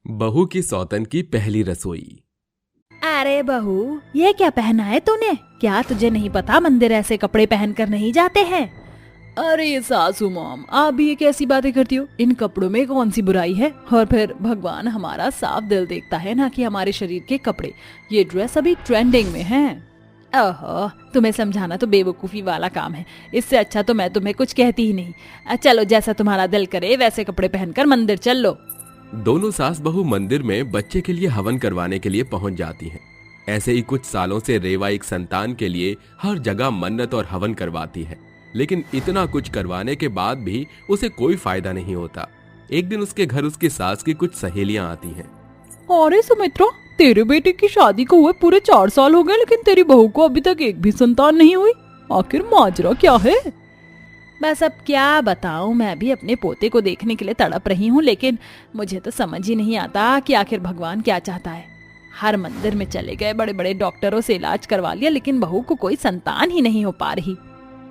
बहू की सौतन की पहली रसोई। अरे बहू, ये क्या पहना है तूने? क्या तुझे नहीं पता मंदिर ऐसे कपड़े पहनकर नहीं जाते हैं? अरे सासू मॉम, आप भी ये कैसी बातें करती हो? इन कपड़ों में कौन सी बुराई है? और फिर भगवान हमारा साफ दिल देखता है ना, कि हमारे शरीर के कपड़े। ये ड्रेस अभी ट्रेंडिंग में है। ओहो, तुम्हें समझाना तो बेवकूफी वाला काम है। इससे अच्छा तो मैं तुम्हें कुछ कहती ही नहीं। चलो, जैसा तुम्हारा दिल करे वैसे कपड़े पहनकर मंदिर चल लो। दोनों सास बहू मंदिर में बच्चे के लिए हवन करवाने के लिए पहुंच जाती हैं। ऐसे ही कुछ सालों से रेवा एक संतान के लिए हर जगह मन्नत और हवन करवाती है, लेकिन इतना कुछ करवाने के बाद भी उसे कोई फायदा नहीं होता। एक दिन उसके घर उसकी सास की कुछ सहेलियां आती हैं। अरे सुमित्रा, तेरे बेटे की शादी को हुए पूरे 4 साल हो गए, लेकिन तेरी बहू को अभी तक एक भी संतान नहीं हुई। आखिर माजरा क्या है? बस अब क्या बताऊं, मैं भी अपने पोते को देखने के लिए तड़प रही हूँ, लेकिन मुझे तो समझ ही नहीं आता कि आखिर भगवान क्या चाहता है। हर मंदिर में चले गए, बड़े बड़े डॉक्टरों से इलाज करवा लिया, लेकिन बहू को कोई संतान ही नहीं हो पा रही।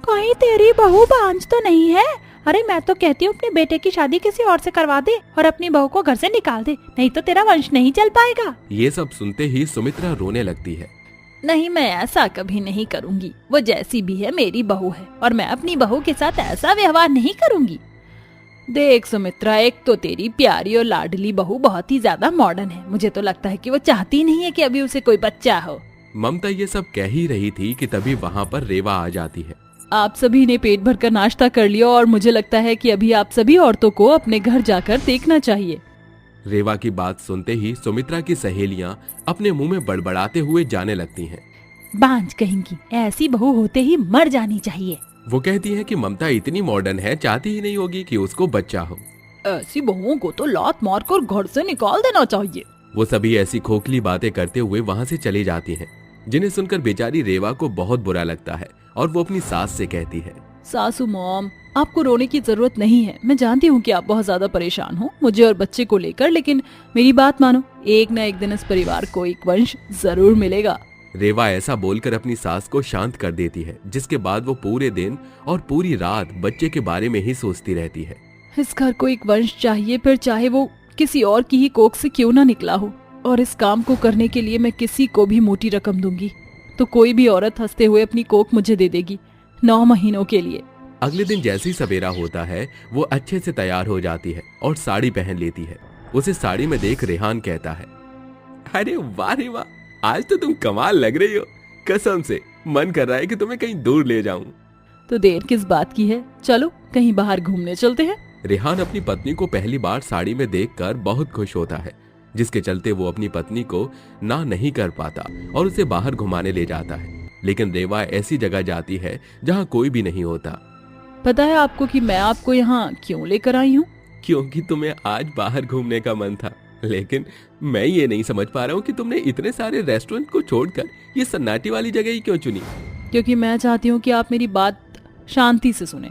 कहीं तेरी बहू बांझ तो नहीं है? अरे मैं तो कहती हूँ अपने बेटे की शादी किसी और से करवा दे और अपनी बहू को घर से निकाल दे, नहीं तो तेरा वंश नहीं चल पाएगा। ये सब सुनते ही सुमित्रा रोने लगती है। नहीं, मैं ऐसा कभी नहीं करूंगी। वो जैसी भी है मेरी बहू है, और मैं अपनी बहू के साथ ऐसा व्यवहार नहीं करूंगी। देख सुमित्रा, एक तो तेरी प्यारी और लाडली बहू बहुत ही ज्यादा मॉडर्न है। मुझे तो लगता है कि वो चाहती नहीं है कि अभी उसे कोई बच्चा हो। ममता ये सब कह ही रही थी कि तभी वहाँ पर रेवा आ जाती है। आप सभी ने पेट भरकर नाश्ता कर लिया, और मुझे लगता है कि अभी आप सभी औरतों को अपने घर जाकर देखना चाहिए। रेवा की बात सुनते ही सुमित्रा की सहेलियां अपने मुंह में बड़बड़ाते हुए जाने लगती हैं। बांझ कहेंगी, ऐसी बहू होते ही मर जानी चाहिए। वो कहती है कि ममता इतनी मॉडर्न है, चाहती ही नहीं होगी कि उसको बच्चा हो। ऐसी बहुओं को तो लात मारकर घर से निकाल देना चाहिए। वो सभी ऐसी खोखली बातें करते हुए वहाँ से चली जाती हैं, जिन्हें सुनकर बेचारी रेवा को बहुत बुरा लगता है और वो अपनी सास से कहती है, सासू मॉम, आपको रोने की जरूरत नहीं है। मैं जानती हूँ कि आप बहुत ज्यादा परेशान हो मुझे और बच्चे को लेकर, लेकिन मेरी बात मानो, एक न एक दिन इस परिवार को एक वंश जरूर मिलेगा। रेवा ऐसा बोलकर अपनी सास को शांत कर देती है, जिसके बाद वो पूरे दिन और पूरी रात बच्चे के बारे में ही सोचती रहती है। इस घर को एक वंश चाहिए, फिर चाहे वो किसी और की ही कोख से क्यों ना निकला हो। और इस काम को करने के लिए मैं किसी को भी मोटी रकम दूंगी, तो कोई भी औरत हंसते हुए अपनी कोख मुझे दे देगी 9 महीनों के लिए। अगले दिन जैसे ही सवेरा होता है, वो अच्छे से तैयार हो जाती है और साड़ी पहन लेती है। उसे साड़ी में देख रेहान कहता है, अरे वाह रे वाह, आज तो तुम कमाल लग रही हो। कसम से मन कर रहा है कि तुम्हें कहीं दूर ले जाऊं। तो देर किस बात की है, चलो कहीं बाहर घूमने चलते हैं। रेहान अपनी पत्नी को पहली बार साड़ी में देखकर बहुत खुश होता है, जिसके चलते वो अपनी पत्नी को ना नहीं कर पाता और उसे बाहर घुमाने ले जाता है। लेकिन रेवा ऐसी जगह जाती है जहाँ कोई भी नहीं होता। पता है आपको कि मैं आपको यहाँ क्यों लेकर आई हूँ? क्योंकि तुम्हें आज बाहर घूमने का मन था, लेकिन मैं ये नहीं समझ पा रहा हूँ कि तुमने इतने सारे रेस्टोरेंट को छोड़कर ये सन्नाटी वाली जगह ही क्यों चुनी। क्योंकि मैं चाहती हूँ कि आप मेरी बात शांति से सुने।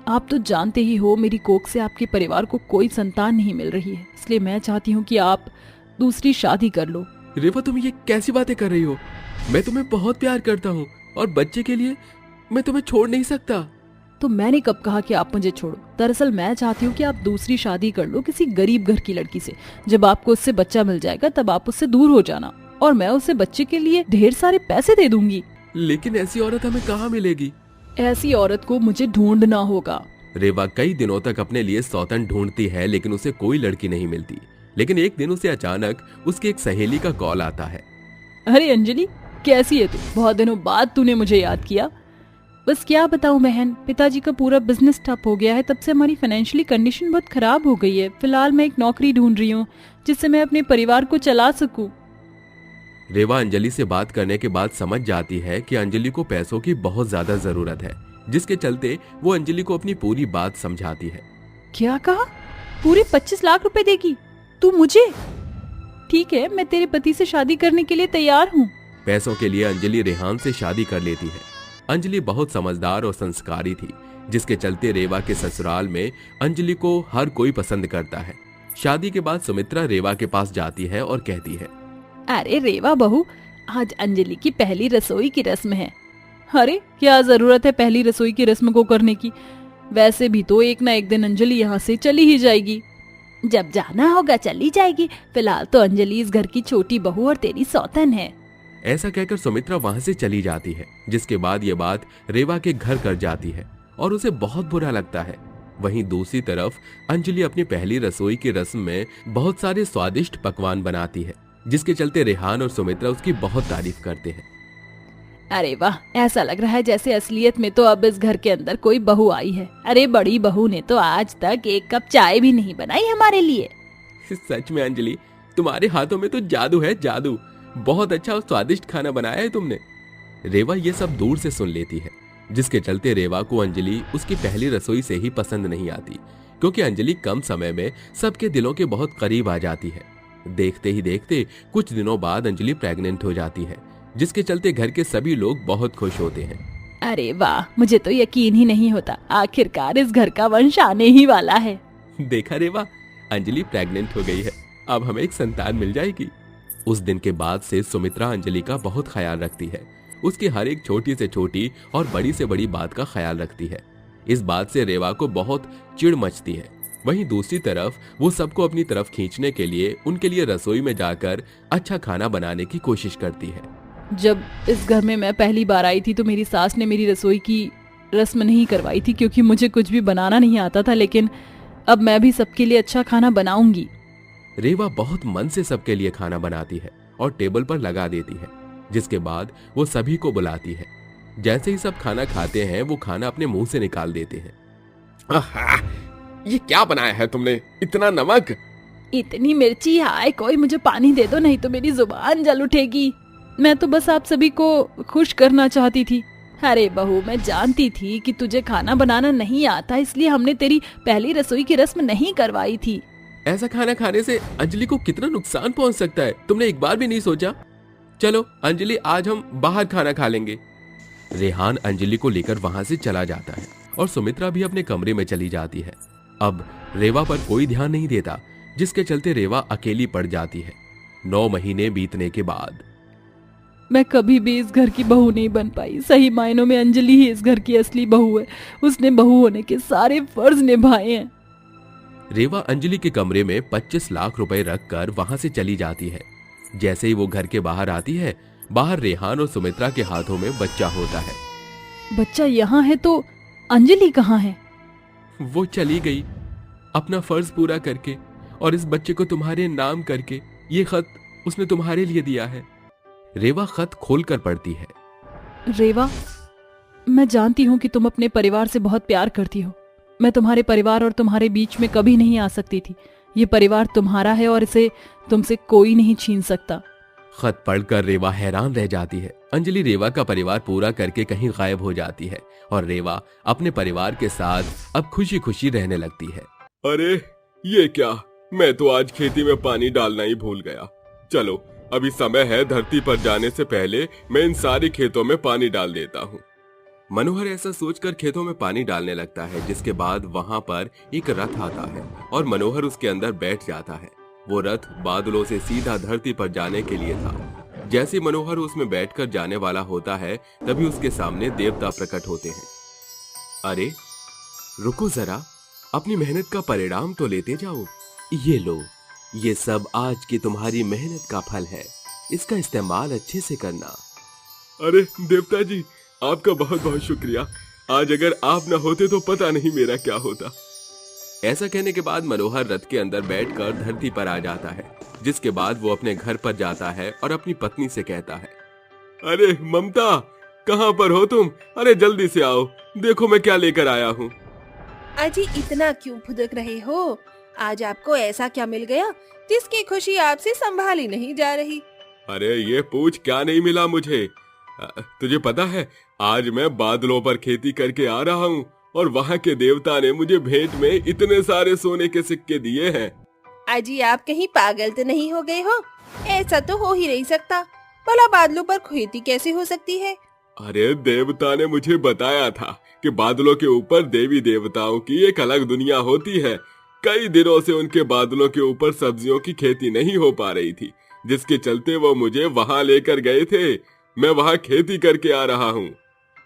आप तो जानते ही हो, मेरी कोख से आपके परिवार को कोई संतान नहीं मिल रही है, इसलिए मैं चाहती हूँ कि आप दूसरी शादी कर लो। रेवा, तुम ये कैसी बातें कर रही हो? मैं तुम्हें बहुत प्यार करता हूँ और बच्चे के लिए मैं तुम्हें छोड़ नहीं सकता। तो मैंने कब कहा कि आप मुझे छोड़ो? दरअसल मैं चाहती हूँ कि आप दूसरी शादी कर लो किसी गरीब घर की लड़की से। जब आपको उससे बच्चा मिल जाएगा तब आप उससे दूर हो जाना, और मैं उसे बच्चे के लिए ढेर सारे पैसे दे दूंगी। लेकिन ऐसी औरत हमें कहाँ मिलेगी? ऐसी औरत को मुझे ढूंढना होगा। रेवा कई दिनों तक अपने लिए सौतन ढूंढती है, लेकिन उसे कोई लड़की नहीं मिलती। लेकिन एक दिन उसे अचानक उसकी एक सहेली का कॉल आता है। अरे अंजलि, कैसी है तू? बहुत दिनों बाद तूने मुझे याद किया। बस क्या बताऊं बहन, पिताजी का पूरा बिजनेस ठप हो गया है। तब से हमारी फाइनेंशियली कंडीशन बहुत खराब हो गई है। फिलहाल मैं एक नौकरी ढूंढ रही हूँ जिससे मैं अपने परिवार को चला सकूं। रेवा अंजलि से बात करने के बाद समझ जाती है कि अंजलि को पैसों की बहुत ज्यादा जरूरत है, जिसके चलते वो अंजलि को अपनी पूरी बात समझाती है। क्या कहा? पूरे 25 लाख रुपए देगी तू मुझे? ठीक है, मैं तेरे पति से शादी करने के लिए तैयार हूँ। पैसों के लिए अंजलि रेहान से शादी कर लेती है। अंजलि बहुत समझदार और संस्कारी थी, जिसके चलते रेवा के ससुराल में अंजलि को हर कोई पसंद करता है। शादी के बाद सुमित्रा रेवा के पास जाती है और कहती है, अरे रेवा बहू, आज अंजलि की पहली रसोई की रस्म है। अरे क्या जरूरत है पहली रसोई की रस्म को करने की? वैसे भी तो एक ना एक दिन अंजलि यहाँ से चली ही जाएगी। जब जाना होगा चली जाएगी, फिलहाल तो अंजलि इस घर की छोटी बहू और तेरी सौतन है। ऐसा कहकर सुमित्रा वहां से चली जाती है, जिसके बाद ये बात रेवा के घर कर जाती है और उसे बहुत बुरा लगता है। वहीं दूसरी तरफ अंजलि अपनी पहली रसोई की रस्म में बहुत सारे स्वादिष्ट पकवान बनाती है, जिसके चलते रेहान और सुमित्रा उसकी बहुत तारीफ करते हैं। अरे वाह, ऐसा लग रहा है जैसे असलियत में तो अब इस घर के अंदर कोई बहू आई है। अरे बड़ी बहू ने तो आज तक एक कप चाय भी नहीं बनाई हमारे लिए। सच में अंजलि, तुम्हारे हाथों में तो जादू है, जादू। बहुत अच्छा और स्वादिष्ट खाना बनाया है तुमने। रेवा ये सब दूर से सुन लेती है, जिसके चलते रेवा को अंजलि उसकी पहली रसोई से ही पसंद नहीं आती, क्योंकि अंजलि कम समय में सबके दिलों के बहुत करीब आ जाती है। देखते ही देखते कुछ दिनों बाद अंजलि प्रेग्नेंट हो जाती है, जिसके चलते घर के सभी लोग बहुत खुश होते हैं। अरे वाह, मुझे तो यकीन ही नहीं होता, आखिरकार इस घर का वंश आने ही वाला है। देखा रेवा, अंजलि प्रेग्नेंट हो गई है, अब हमें एक संतान मिल जाएगी। उस दिन के बाद से सुमित्रा अंजलि का बहुत ख्याल रखती है, उसकी हर एक छोटी से छोटी और बड़ी से बड़ी बात का ख्याल रखती है। इस बात से रेवा को बहुत चिढ़ मचती है। वहीं दूसरी तरफ वो सबको अपनी तरफ खींचने के लिए उनके लिए रसोई में जाकर अच्छा खाना बनाने की कोशिश करती है। जब इस घर में मैं पहली बार आई थी तो मेरी सास ने मेरी रसोई की रस्म नहीं करवाई थी, क्योंकि मुझे कुछ भी बनाना नहीं आता था, लेकिन अब मैं भी सबके लिए अच्छा खाना बनाऊंगी। रेवा बहुत मन से सबके लिए खाना बनाती है और टेबल पर लगा देती है, जिसके बाद वो सभी को बुलाती है। जैसे ही सब खाना खाते हैं वो खाना अपने मुंह से निकाल देते हैं। आहा, ये क्या बनाया है तुमने? इतना नमक, इतनी मिर्ची, हाय कोई मुझे पानी दे दो, नहीं तो मेरी जुबान जल उठेगी। मैं तो बस आप सभी को खुश करना चाहती थी। अरे बहू, मैं जानती थी कि तुझे खाना बनाना नहीं आता, इसलिए हमने तेरी पहली रसोई की रस्म नहीं करवाई थी। ऐसा खाना खाने से अंजलि को कितना नुकसान पहुंच सकता है, तुमने एक बार भी नहीं सोचा? चलो अंजलि, आज हम बाहर खाना खा लेंगे। रेहान अंजलि को लेकर वहां से चला जाता है और सुमित्रा भी अपने कमरे में चली जाती है। अब रेवा पर कोई ध्यान नहीं देता, जिसके चलते रेवा अकेली पड़ जाती है। 9 महीने बीतने के बाद मैं कभी भी इस घर की बहू नहीं बन पाई। सही मायनों में अंजलि ही इस घर की असली बहू है। उसने बहू होने के सारे फर्ज निभाए हैं। रेवा अंजलि के कमरे में 25 लाख रुपए रखकर वहां से चली जाती है। जैसे ही वो घर के बाहर आती है, बाहर रेहान और सुमित्रा के हाथों में बच्चा होता है। बच्चा यहाँ है तो अंजलि कहाँ है? वो चली गई अपना फर्ज पूरा करके, और इस बच्चे को तुम्हारे नाम करके। ये खत उसने तुम्हारे लिए दिया है। रेवा खत खोलकर पढ़ती है। रेवा, मैं जानती हूँ कि तुम अपने परिवार से बहुत प्यार करती हो। मैं तुम्हारे परिवार और तुम्हारे बीच में कभी नहीं आ सकती थी। ये परिवार तुम्हारा है और इसे तुमसे कोई नहीं छीन सकता। खत पढ़कर रेवा हैरान रह जाती है। अंजलि रेवा का परिवार पूरा करके कहीं गायब हो जाती है और रेवा अपने परिवार के साथ अब खुशी खुशी रहने लगती है। अरे ये क्या, मैं तो आज खेती में पानी डालना ही भूल गया। चलो अभी समय है, धरती पर जाने से पहले मैं इन सारे खेतों में पानी डाल देता हूँ। मनोहर ऐसा सोचकर खेतों में पानी डालने लगता है, जिसके बाद वहां पर एक रथ आता है और मनोहर उसके अंदर बैठ जाता है। वो रथ बादलों से सीधा धरती पर जाने के लिए था। जैसे मनोहर उसमें बैठकर जाने वाला होता है, तभी उसके सामने देवता प्रकट होते हैं। अरे रुको जरा, अपनी मेहनत का परिणाम तो लेते जाओ। ये लो, ये सब आज की तुम्हारी मेहनत का फल है, इसका इस्तेमाल अच्छे से करना। अरे देवता जी, आपका बहुत बहुत शुक्रिया। आज अगर आप न होते तो पता नहीं मेरा क्या होता। ऐसा कहने के बाद मनोहर रथ के अंदर बैठकर धरती पर आ जाता है, जिसके बाद वो अपने घर पर जाता है और अपनी पत्नी से कहता है, अरे ममता, कहाँ पर हो तुम? अरे जल्दी से आओ, देखो मैं क्या लेकर आया हूँ। अजी इतना क्यों फुदक रहे हो? आज आपको ऐसा क्या मिल गया जिसकी खुशी आपसे संभाली नहीं जा रही? अरे ये पूछ, क्या नहीं मिला मुझे? तुझे पता है, आज मैं बादलों पर खेती करके आ रहा हूँ और वहाँ के देवता ने मुझे भेंट में इतने सारे सोने के सिक्के दिए हैं। अजी आप कहीं पागल तो नहीं हो गए हो? ऐसा तो हो ही नहीं सकता। भला बादलों पर खेती कैसे हो सकती है? अरे देवता ने मुझे बताया था कि बादलों के ऊपर देवी देवताओं की एक अलग दुनिया होती है। कई दिनों से उनके बादलों के ऊपर सब्जियों की खेती नहीं हो पा रही थी, जिसके चलते वो मुझे वहाँ लेकर गए थे। मैं वहाँ खेती करके आ रहा हूँ।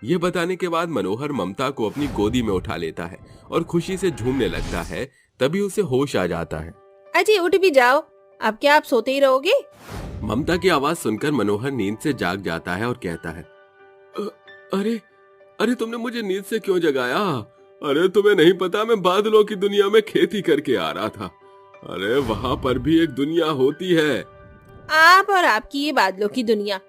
ये बताने के बाद मनोहर ममता को अपनी गोदी में उठा लेता है और खुशी से झूमने लगता है। तभी उसे होश आ जाता है अजी उठ भी जाओ, अब क्या आप सोते ही रहोगे? ममता की आवाज सुनकर मनोहर नींद से जाग जाता है और कहता है, अरे अरे तुमने मुझे नींद से क्यों जगाया? अरे तुम्हें नहीं पता, मैं बादलों की दुनिया में खेती करके आ रहा था। अरे वहां पर भी एक दुनिया होती है। आप और आपकी ये बादलों की दुनिया।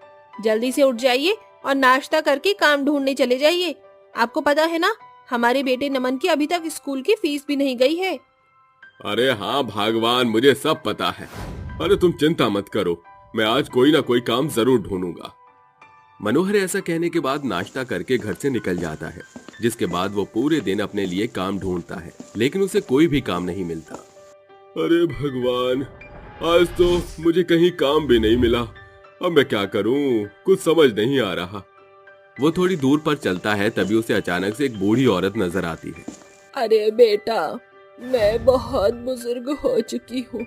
जल्दी से उठ जाइए और नाश्ता करके काम ढूंढने चले जाइए। आपको पता है ना, हमारे बेटे नमन की अभी तक स्कूल की फीस भी नहीं गई है। अरे हाँ भगवान, मुझे सब पता है। अरे तुम चिंता मत करो, मैं आज कोई ना कोई काम जरूर ढूंढूंगा। मनोहर ऐसा कहने के बाद नाश्ता करके घर से निकल जाता है, जिसके बाद वो पूरे दिन अपने लिए काम ढूंढता है, लेकिन उसे कोई भी काम नहीं मिलता। अरे भगवान, आज तो मुझे कहीं काम भी नहीं मिला। अब मैं क्या करूं, कुछ समझ नहीं आ रहा। वो थोड़ी दूर पर चलता है, तभी उसे अचानक से एक बूढ़ी औरत नजर आती है। अरे बेटा, मैं बहुत बुजुर्ग हो चुकी हूँ,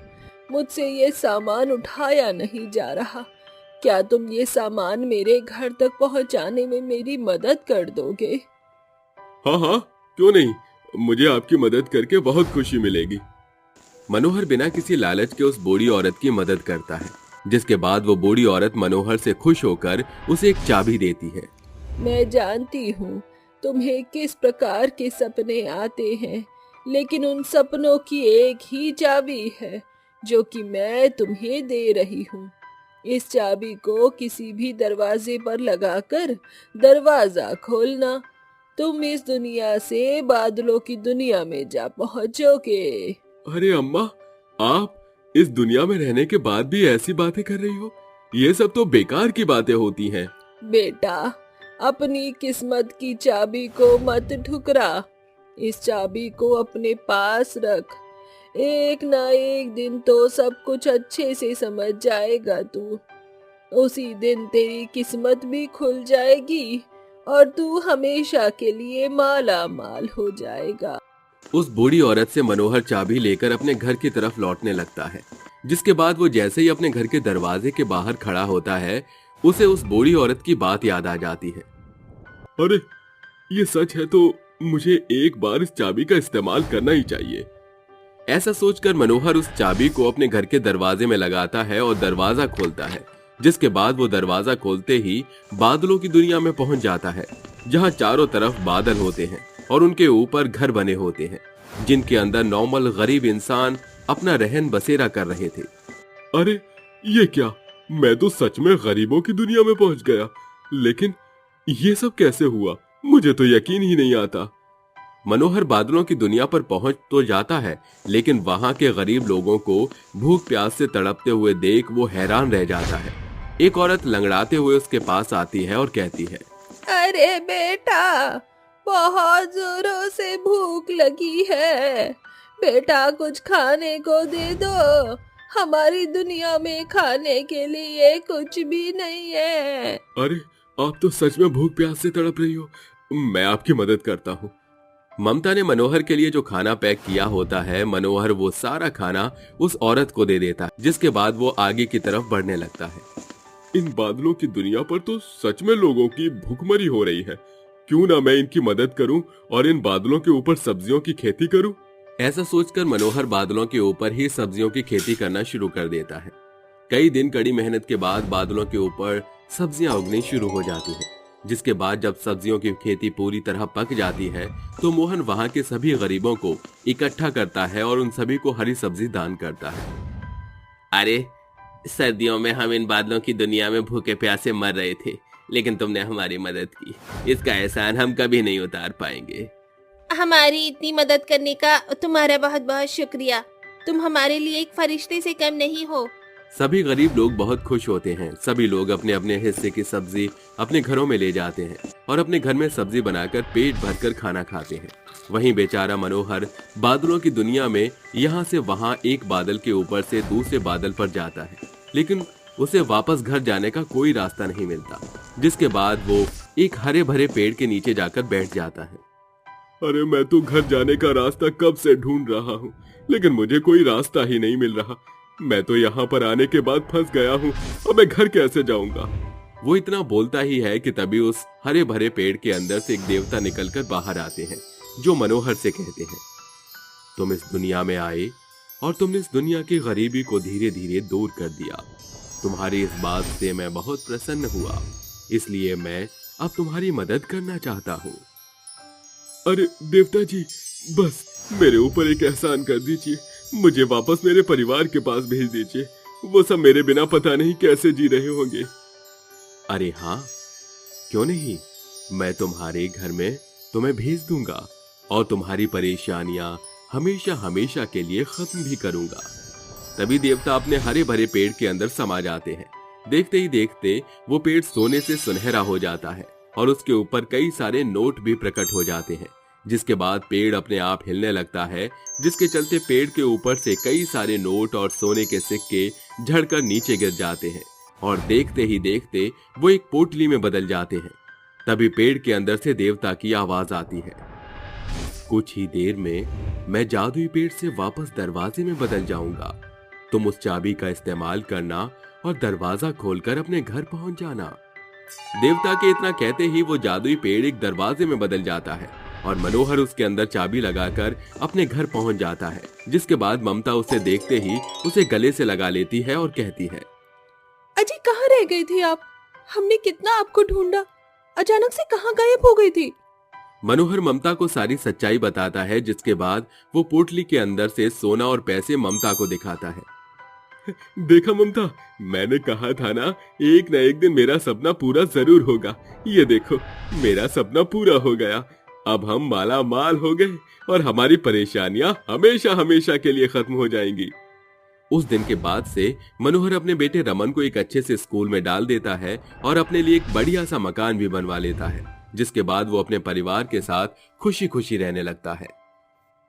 मुझसे ये सामान उठाया नहीं जा रहा। क्या तुम ये सामान मेरे घर तक पहुँचाने में मेरी मदद कर दोगे? हाँ हाँ, क्यों नहीं, मुझे आपकी मदद करके बहुत खुशी मिलेगी। मनोहर बिना किसी लालच के उस बूढ़ी औरत की मदद करता है, जिसके बाद वो बूढ़ी औरत मनोहर से खुश होकर उसे एक चाबी देती है। मैं जानती हूँ तुम्हें किस प्रकार के सपने आते हैं, लेकिन उन सपनों की एक ही चाबी है जो कि मैं तुम्हें दे रही हूँ। इस चाबी को किसी भी दरवाजे पर लगाकर दरवाजा खोलना, तुम इस दुनिया से बादलों की दुनिया में जा पहुँचोगे। अरे अम्मा, आप इस दुनिया में रहने के बाद भी ऐसी बातें कर रही हो? ये सब तो बेकार की बातें होती हैं। बेटा, अपनी किस्मत की चाबी को मत ठुकरा। इस चाबी को अपने पास रख। एक ना एक दिन तो सब कुछ अच्छे से समझ जाएगा तू। उसी दिन तेरी किस्मत भी खुल जाएगी और तू हमेशा के लिए माला माल हो जाएगा। उस बूढ़ी औरत से मनोहर चाबी लेकर अपने घर की तरफ लौटने लगता है, जिसके बाद वो जैसे ही अपने घर के दरवाजे के बाहर खड़ा होता है, उसे उस बूढ़ी औरत की बात याद आ जाती है। अरे ये सच है तो मुझे एक बार इस चाबी का इस्तेमाल करना ही चाहिए। ऐसा सोचकर मनोहर उस चाबी को अपने घर के दरवाजे में लगाता है और दरवाजा खोलता है, जिसके बाद वो दरवाजा खोलते ही बादलों की दुनिया में पहुंच जाता है, जहां चारों तरफ बादल होते हैं और उनके ऊपर घर बने होते हैं, जिनके अंदर नॉर्मल गरीब इंसान अपना रहन बसेरा कर रहे थे। अरे ये क्या, मैं तो सच में गरीबों की दुनिया में पहुंच गया। लेकिन ये सब कैसे हुआ, मुझे तो यकीन ही नहीं आता। मनोहर बादलों की दुनिया पर पहुंच तो जाता है, लेकिन वहां के गरीब लोगों को भूख प्यास से तड़पते हुए देख वो हैरान रह जाता है। एक औरत लंगड़ाते हुए उसके पास आती है और कहती है, अरे बेटा, बहुत जोरों से भूख लगी है। बेटा, कुछ खाने को दे दो। हमारी दुनिया में खाने के लिए कुछ भी नहीं है। अरे आप तो सच में भूख प्यास से तड़प रही हो, मैं आपकी मदद करता हूँ। ममता ने मनोहर के लिए जो खाना पैक किया होता है, मनोहर वो सारा खाना उस औरत को दे देता है, जिसके बाद वो आगे की तरफ बढ़ने लगता है। इन बादलों की दुनिया पर तो सच में लोगों की भूखमरी हो रही है। क्यों ना मैं इनकी मदद करूं और इन बादलों के ऊपर सब्जियों की खेती करूं। ऐसा सोचकर मनोहर बादलों के ऊपर ही सब्जियों की खेती करना शुरू कर देता है। कई दिन कड़ी मेहनत के बाद बादलों के ऊपर सब्जियां उगनी शुरू हो जाती हैं, जिसके बाद जब सब्जियों की खेती पूरी तरह पक जाती है तो मोहन वहां के सभी गरीबों को इकट्ठा करता है और उन सभी को हरी सब्जी दान करता है। अरे सर्दियों में हम इन बादलों की दुनिया में भूखे प्यासे मर रहे थे, लेकिन तुमने हमारी मदद की। इसका एहसान हम कभी नहीं उतार पाएंगे। हमारी इतनी मदद करने का तुम्हारा बहुत बहुत शुक्रिया। तुम हमारे लिए एक फरिश्ते से कम नहीं हो। सभी गरीब लोग बहुत खुश होते हैं। सभी लोग अपने अपने हिस्से की सब्जी अपने घरों में ले जाते हैं और अपने घर में सब्जी बनाकर पेट भरकर खाना खाते हैं। वहीं बेचारा मनोहर बादलों की दुनिया में यहाँ से वहाँ एक बादल के ऊपर से दूसरे बादल पर जाता है, लेकिन उसे वापस घर जाने का कोई रास्ता नहीं मिलता, जिसके बाद वो एक हरे भरे पेड़ के नीचे जाकर बैठ जाता है। अरे मैं तो घर जाने का रास्ता कब से ढूंढ रहा हूँ, लेकिन मुझे कोई रास्ता ही नहीं मिल रहा। मैं तो यहाँ पर आने के बाद फंस गया हूँ, अब मैं घर कैसे जाऊंगा। वो इतना बोलता ही है कि तभी उस हरे भरे पेड़ के अंदर से एक देवता निकलकर बाहर आते हैं, जो मनोहर से कहते हैं, तुम इस दुनिया में आए और तुमने इस दुनिया की गरीबी को धीरे धीरे दूर कर दिया। तुम्हारी इस बात से मैं बहुत प्रसन्न हुआ, इसलिए मैं अब तुम्हारी मदद करना चाहता हूँ। अरे देवता जी, बस मेरे ऊपर एक एहसान कर दीजिए, मुझे वापस मेरे परिवार के पास भेज दीजिए। वो सब मेरे बिना पता नहीं कैसे जी रहे होंगे। अरे हाँ, क्यों नहीं, मैं तुम्हारे घर में तुम्हें भेज दूंगा और तुम्हारी परेशानियां हमेशा हमेशा के लिए खत्म भी करूंगा। तभी देवता अपने हरे भरे पेड़ के अंदर समा जाते हैं। देखते ही देखते वो पेड़ सोने से सुनहरा हो जाता है और उसके ऊपर कई सारे नोट भी प्रकट हो जाते हैं, जिसके बाद पेड़ अपने आप हिलने लगता है, जिसके चलते पेड़ के ऊपर से कई सारे नोट और सोने के सिक्के झड़कर नीचे गिर जाते हैं और देखते ही देखते वो एक पोटली में बदल जाते हैं। तभी पेड़ के अंदर से देवता की आवाज आती है, कुछ ही देर में मैं जादुई पेड़ से वापस दरवाजे में बदल जाऊंगा। तुम उस चाबी का इस्तेमाल करना और दरवाजा खोलकर अपने घर पहुंच जाना। देवता के इतना कहते ही वो जादुई पेड़ एक दरवाजे में बदल जाता है और मनोहर उसके अंदर चाबी लगाकर अपने घर पहुंच जाता है, जिसके बाद ममता उसे देखते ही उसे गले से लगा लेती है और कहती है, अजी कहाँ रह गई थी आप? हमने कितना आपको ढूंढा, अचानक से कहाँ गायब हो गई थी? मनोहर ममता को सारी सच्चाई बताता है, जिसके बाद वो पोटली के अंदर से सोना और पैसे ममता को दिखाता है। देखा ममता, मैंने कहा था ना, एक न एक दिन मेरा सपना पूरा जरूर होगा। ये देखो, मेरा सपना पूरा हो गया। अब हम माला माल हो गए और हमारी परेशानियां हमेशा हमेशा के लिए खत्म हो जाएंगी। उस दिन के बाद से मनोहर अपने बेटे रमन को एक अच्छे से स्कूल में डाल देता है और अपने लिए एक बढ़िया सा मकान भी बनवा लेता है, जिसके बाद वो अपने परिवार के साथ खुशी खुशी रहने लगता है।